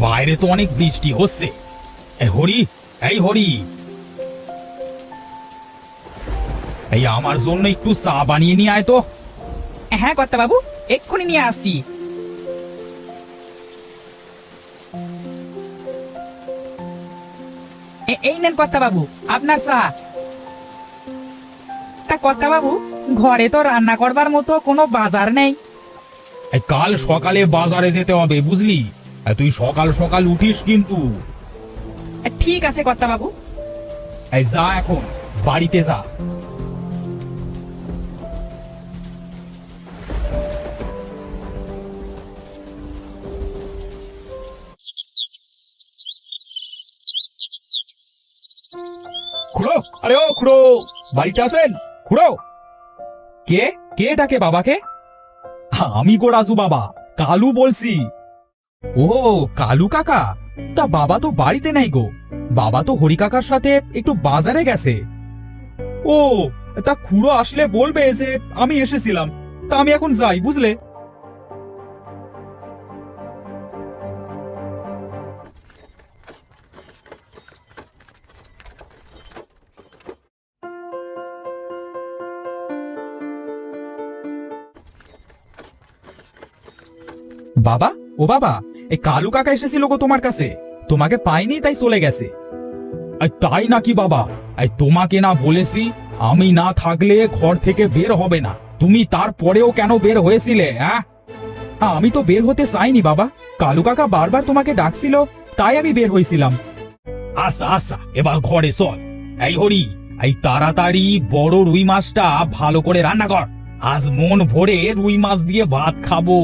বাইরে তো অনেক বৃষ্টি হচ্ছে। হরি, এই হরি, এই আমার জন্য একটু চা বানিয়ে নিয়ে আয় তো। হ্যাঁ কর্তা বাবু, এক্ষুনি নিয়ে আসছি। এই নেন কর্তা বাবু আপনার চা। তা কর্তা বাবু, ঘরে তো রান্না করবার মতো কোনো বাজার নেই। কাল সকালে বাজারে যেতে হবে বুঝলি। তুই সকাল সকাল উঠিস কিন্তু। ঠিক আছে কর্তা বাবু। এই যা, এখন বাড়িতে যা। খুড়ো, আরে ও খুড়ো, বাড়িতে আছেন? খুড়ো, কে কে ডাকে বাবাকে? আমি গো রাজু বাবা, কালু বলছি। ও, কালু কাকা, তা বাবা তো বাড়িতে নাই গো। বাবা তো হরি কাকার সাথে একটু বাজারে গেছে। ও, তা খুড়ো আসলে বলবে যে আমি এসেছিলাম। তা আমি এখন যাই বুঝলে। বাবা, ও বাবা, এই কালু কাকা এসেছিল গো তোমার কাছে। তোমাকে পাইনি তাই চলে গেছে। তাই নাকি বাবা? তোমাকে না বলেছি আমি না থাকলে ঘর থেকে বের হবে না? তুমি তারপরেও কেন বের হয়েছিলে? হ্যাঁ, আমি তো বের হতে চাইনি বাবা। কালু কাকা বারবার তোমাকে ডাকছিল, তাই আমি বের হয়েছিলাম। আচ্ছা আচ্ছা, এবার ঘরে চল। এই হরি, এই তাড়াতাড়ি বড় রুই মাছটা ভালো করে রান্না কর। আজ মন ভরে রুই মাছ দিয়ে ভাত খাবো।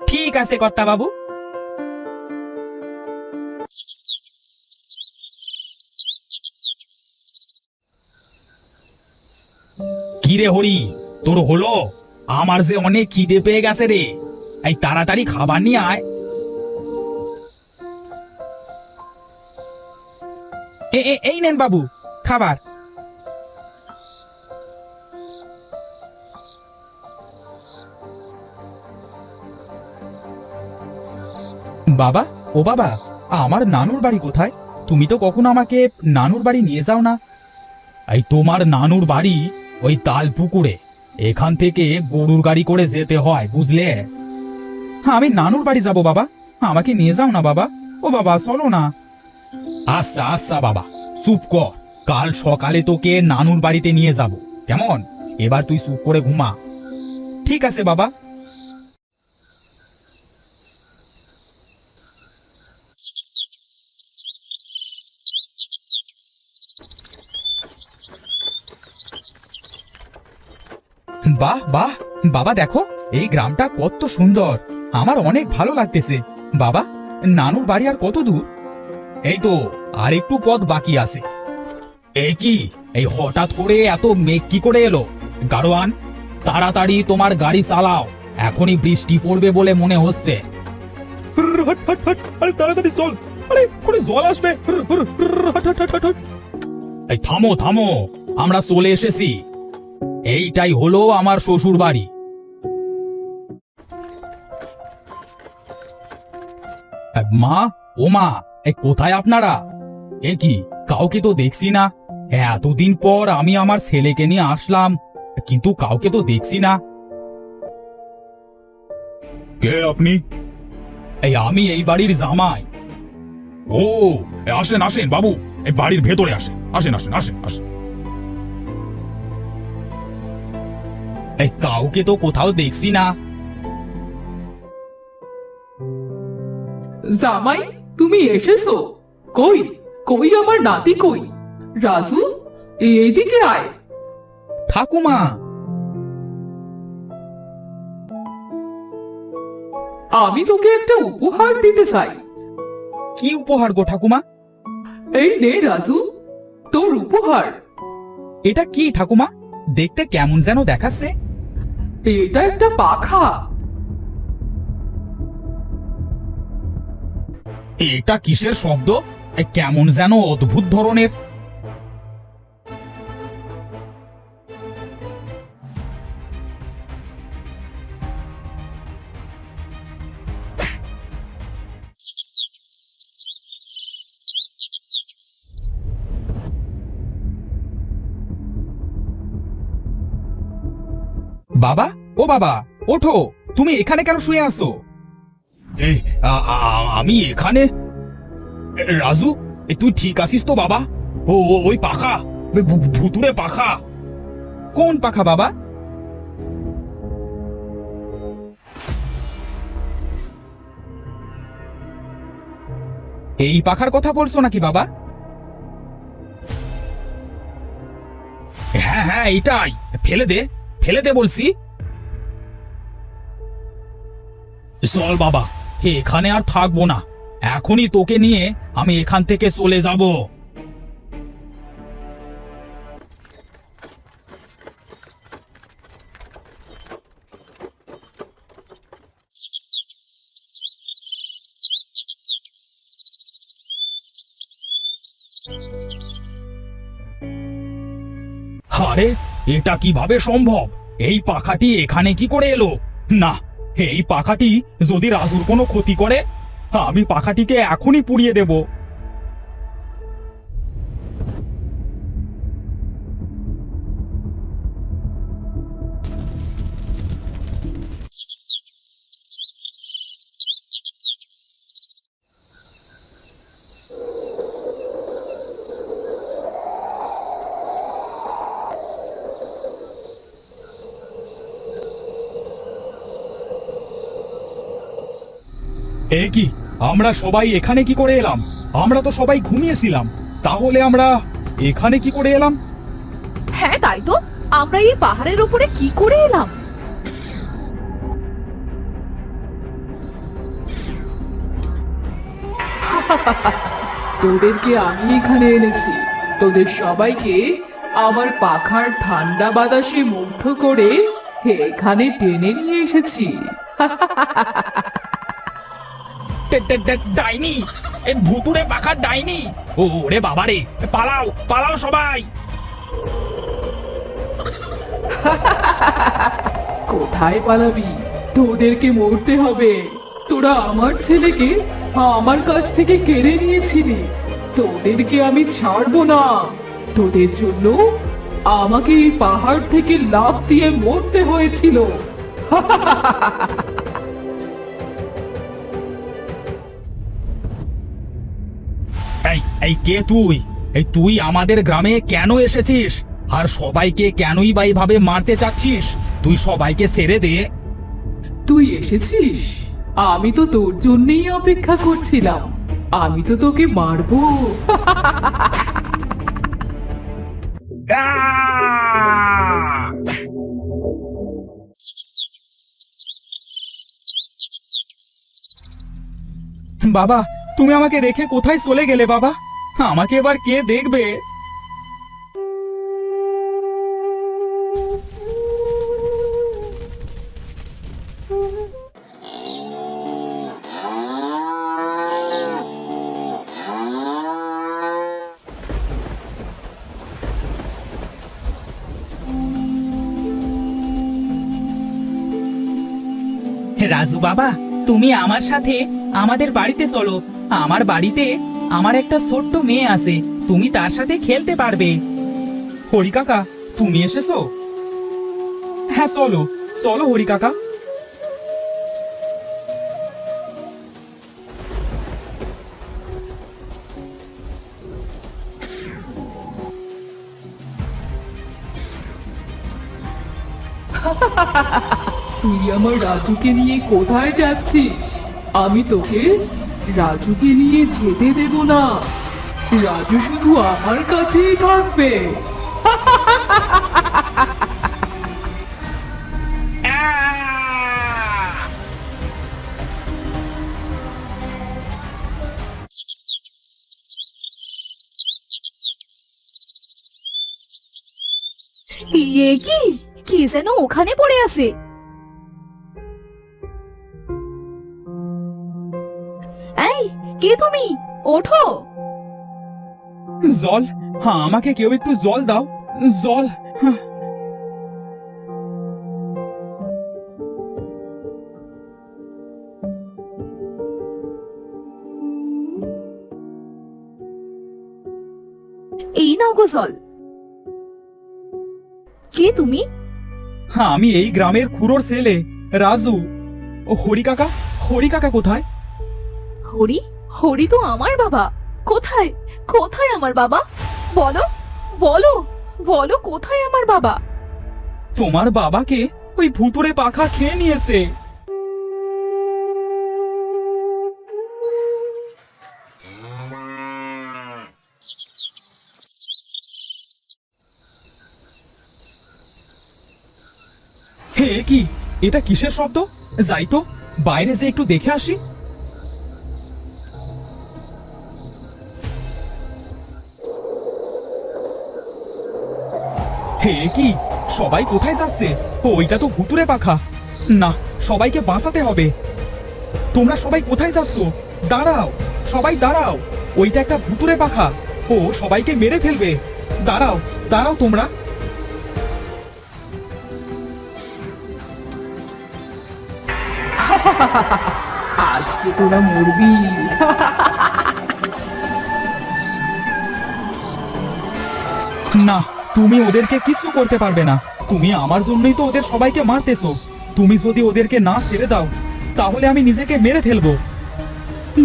ঠিক আছে কর্তা বাবু। কি রে হরি, তোর হলো? আমার যে অনেক খিদে পেয়ে গেছে রে। এই তাড়াতাড়ি খাবার নিয়ে আয়। এই নেন বাবু খাবার। বাবা, ও বাবা, আমার নানুর বাড়ি কোথায়? তুমি তো কখনো আমাকে নানুর বাড়ি নিয়ে যাও না। এই তোমার নানুর বাড়ি ওই তাল পুকুরে। এখান থেকে গরুর গাড়ি করে যেতে হয় বুঝলে। আমি নানুর বাড়ি যাব বাবা, আমাকে নিয়ে যাও না বাবা। ও বাবা, চলো না। আচ্ছা আচ্ছা বাবা, চুপ কর। কাল সকালে তোকে নানুর বাড়িতে নিয়ে যাব, কেমন? এবার তুই চুপ করে ঘুমা। ঠিক আছে বাবা। বাহ বাহ, বাবা দেখো এই গ্রামটা কত সুন্দর। আমার অনেক ভালো লাগতেছে। বাবা, নানুর বাড়ি আর কত দূর? এই তো আর একটু পথ বাকি আছে। এই কি, এই হঠাৎ করে এত মেঘ কি করে এলো? গাড়োয়ান, তাড়াতাড়ি তোমার গাড়ি চালাও, এখনই বৃষ্টি পড়বে বলে মনে হচ্ছে। আরে তাড়াতাড়ি চল, আরে করে জল আসবে। এই থামো থামো, আমরা চলে এসেছি। এইটাই হলো আমার শ্বশুর বাড়ি। মা, ও মা, কোথায় আপনারা? এ কি, কাউকে তো দেখছি না। এতদিন পর আমি আমার ছেলেকে নিয়ে আসলাম, কিন্তু কাউকে তো দেখছি না। কে আপনি? আমি এই বাড়ির জামাই। ও, আসেন আসেন বাবু, এই বাড়ির ভেতরে আসেন, আসেন আসেন আসেন আসেন। কাউকে তো কোথাও দেখছি না। জামাই, তুমি এসেছো? কই কই আমার নাতি কই? রাজু, এইদিকে আয়। ঠাকুমা, আমি তোকে একটা উপহার দিতে চাই। কি উপহার গো ঠাকুমা? এই নে রাজু, তোর উপহার। এটা কি ঠাকুমা? দেখতে কেমন যেন দেখাচ্ছে। এটা একটা পাখা। এটা কিসের শব্দ? কেমন যেন অদ্ভুত ধরনের। বাবা, ও বাবা, ওঠো। তুমি এখানে কেন শুয়ে আছো? এই আমি এখানে। রাজু, তুই ঠিক আছিস তো বাবা? ওই পাখা, ভুতুরে পাখা। কোন পাখা বাবা? এই পাখার কথা বলছো নাকি বাবা? হ্যাঁ হ্যাঁ, এইটাই। ফেলে দে, ফেলে দে বলছি। চল বাবা, এখানে আর থাকবো না। এখনই তোকে নিয়ে আমি এখান থেকে চলে যাব। আরে, এটা কিভাবে সম্ভব? এই পাখাটি এখানে কি করে এলো? না, এই পাখাটি যদি রাজুর কোনো ক্ষতি করে, আমি পাখাটিকে এখনই পুড়িয়ে দেব। এ কি, আমরা সবাই এখানে কি করে এলাম? আমরা তো সবাই ঘুমিয়েছিলাম। তাহলে আমরা এখানে কি করে এলাম? হ্যাঁ তাই তো, আমরা এই পাহাড়ের উপরে কি করে এলাম? তোদেরকে আমি এখানে এনেছি। তোদের সবাইকে আমার পাখার ঠান্ডা বাতাসে মুগ্ধ করে এখানে টেনে নিয়ে এসেছি। ডাইনি, এই ভুতুরে পাখার ডাইনি। ওরে বাবারে, পালাও পালাও সবাই। কোথায় পালাবি? তোদেরকে মরতে হবে। তোরা আমার ছেলেকে আমার কাছ থেকে কেড়ে নিয়েছিলি। তোদেরকে আমি ছাড়বো না। তোদের জন্য আমাকে এই পাহাড় থেকে লাফ দিয়ে মরতে হয়েছিল। এই এই কে তুই? এই তুই আমাদের গ্রামে কেন এসেছিস? আর সবাইকে কেনই বা এইভাবে মারতে চাচ্ছিস? তুই সবাইকে ছেড়ে দে। তুই এসেছিস? আমি তো তোর জন্যই অপেক্ষা করছিলাম। আমি তো তোকে মারবো। আহ! বাবা, তুমি আমাকে রেখে কোথায় চলে গেলে বাবা? আমাকে এবার কে দেখবে? রাজু বাবা, তুমি আমার সাথে আমাদের বাড়িতে চলো। আমার বাড়িতে আমার একটা ছোট্ট মেয়ে আছে, তুমি তার সাথে খেলতে পারবে। হরি কাকা, তুমি এসেছো? হ্যাঁ, চলো চলো হরি কাকা। তুই আমার রাজুকে নিয়ে কোথায় যাচ্ছিস? আমি তোকে রাজুকে নিয়ে যেতে দেব না। রাজু শুধু আমার কাছেই থাকবে। আহ! ইয়ে কি, কি যেন ওখানে পড়ে আছে। এই, কে তুমি? ওঠো। জল, হ্যাঁ, আমাকে কেউ একটু জল দাও। জল। হ্যাঁ। এই নাও গো জল। কে তুমি? হ্যাঁ, আমি এই গ্রামের খুড়োর ছেলে রাজু। ও হরি কাকা, হরি কাকা কোথায়? হরি হরি তো আমার বাবা। কোথায় কোথায় আমার বাবা? বলো বলো বলো, কোথায় আমার বাবা? তোমার বাবাকে ওই ভুতুড়ে পাখা খেয়ে নিয়েছে। হে কি, এটা কিসের শব্দ? যাই তো, বাইরে যে একটু দেখে আসি। হে কি, সবাই কোথায় যাচ্ছে? ওইটা তো ভুতুড়ে পাখা। না, সবাইকে বাঁচাতে হবে। তোমরা সবাই কোথায় যাচ্ছ? দাঁড়াও, সবাই দাঁড়াও। ওইটা একটা ভুতুড়ে পাখা, ও সবাইকে মেরে ফেলবে। দাঁড়াও, দাঁড়াও তোমরা। আজকে তোরা মরবি। না, তুমি ওদেরকে কিছু করতে পারবে না। তুমি আমার জন্যই তো ওদের সবাইকে মারতেছো। তুমি যদি ওদেরকে না ছেড়ে দাও, তাহলে আমি নিজেকে মেরে ফেলবো।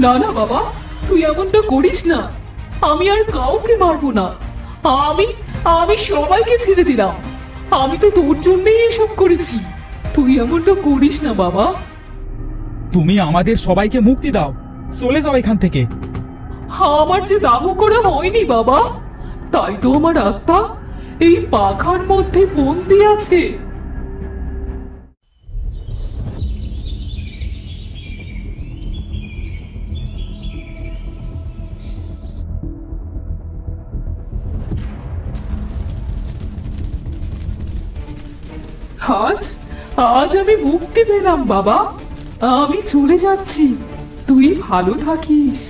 না না বাবা, তুই এমনটা করিস না। আমি আর কাউকে মারবো না। আমি আমি সবাইকে ছেড়ে দিলাম। আমি তো তোর জন্যই এসব করেছি। তুই এমনটা করিস না বাবা। তুমি আমাদের সবাইকে মুক্তি দাও, চলে যাও এখান থেকে। আমার যে দাহ করা হয়নি বাবা, তাই তো আমার আত্মা এই পাখার মধ্যে বন্দি আছে। আজ আজ আমি মুক্তি পেলাম বাবা। আমি চলে যাচ্ছি, তুই ভালো থাকিস।